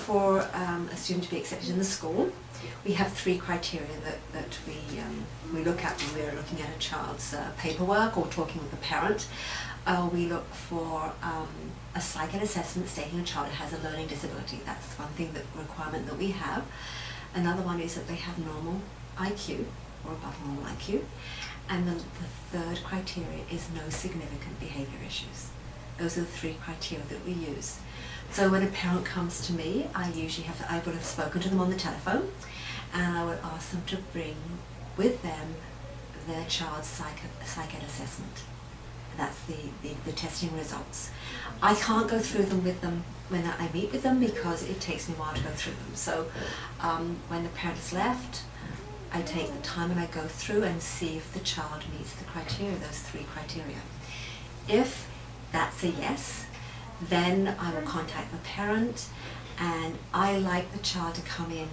for a student to be accepted in the school, we have 3 criteria that we look at when we're looking at a child's paperwork or talking with the parent. We look for a psych assessment stating a child has a learning disability. That's one thing, that requirement that we have. Another one is that they have normal IQ or above normal IQ. And then the 3rd criteria is no significant behaviour issues. Those are the 3 criteria that we use. So when a parent comes to me, I would have spoken to them on the telephone, and I would ask them to bring with them their child's psych ed assessment. That's the testing results. I can't go through them with them when I meet with them because it takes me a while to go through them. So when the parent has left, I take the time and I go through and see if the child meets the criteria, those 3 criteria. If that's a yes, then I will contact the parent, and I like the child to come in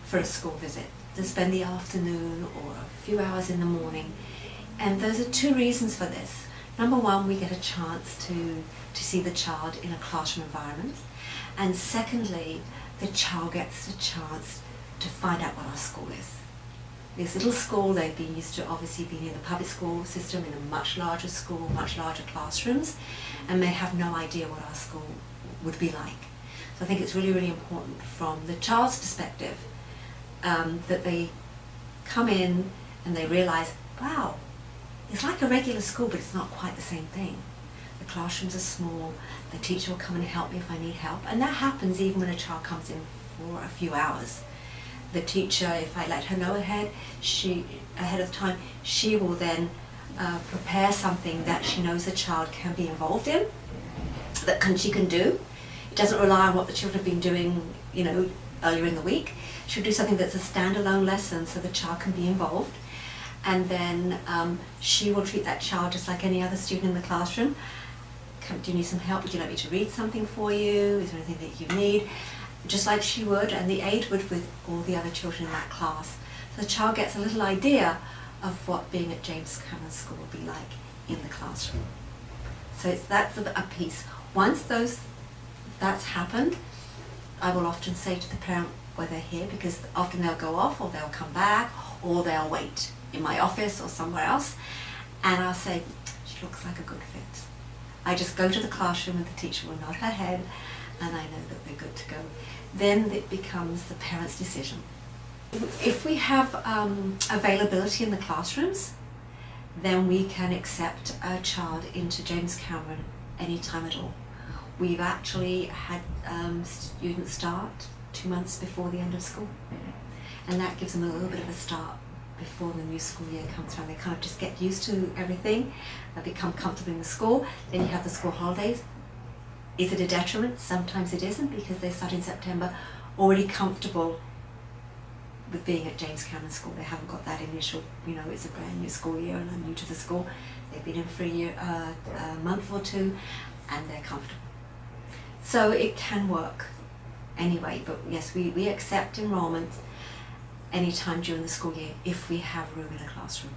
for a school visit, to spend the afternoon or a few hours in the morning. And those are 2 reasons for this. Number 1, we get a chance to see the child in a classroom environment. And secondly, the child gets a chance to find out what our school is. This little school, they've been used to obviously being in the public school system, in a much larger school, much larger classrooms, and may have no idea what our school would be like. So I think it's really, really important from the child's perspective that they come in and they realise, wow, it's like a regular school, but it's not quite the same thing. The classrooms are small, the teacher will come and help me if I need help, and that happens even when a child comes in for a few hours. The teacher, if I let her know ahead of time, she will then prepare something that she knows the child can be involved in, that she can do. It doesn't rely on what the children have been doing, earlier in the week. She'll do something that's a standalone lesson so the child can be involved. And then she will treat that child just like any other student in the classroom. Do you need some help? Would you like me to read something for you? Is there anything that you need? Just like she would, and the aide would with all the other children in that class. So the child gets a little idea of what being at James Cameron School will be like in the classroom. So that's a piece. Once that's happened, I will often say to the parent where they're here, because often they'll go off or they'll come back or they'll wait in my office or somewhere else, and I'll say, she looks like a good fit. I just go to the classroom and the teacher will nod her head, and I know that they're good to go. Then it becomes the parent's decision. If we have availability in the classrooms, then we can accept a child into James Cameron anytime at all. We've actually had students start 2 months before the end of school, and that gives them a little bit of a start before the new school year comes around. They kind of just get used to everything, they become comfortable in the school. Then you have the school holidays. Is it a detriment? Sometimes it isn't, because they start in September already comfortable with being at James Cameron School. They haven't got that initial, it's a brand new school year and I'm new to the school. They've been in for a month or 2 and they're comfortable. So it can work anyway, but yes, we accept enrollment anytime during the school year if we have room in a classroom.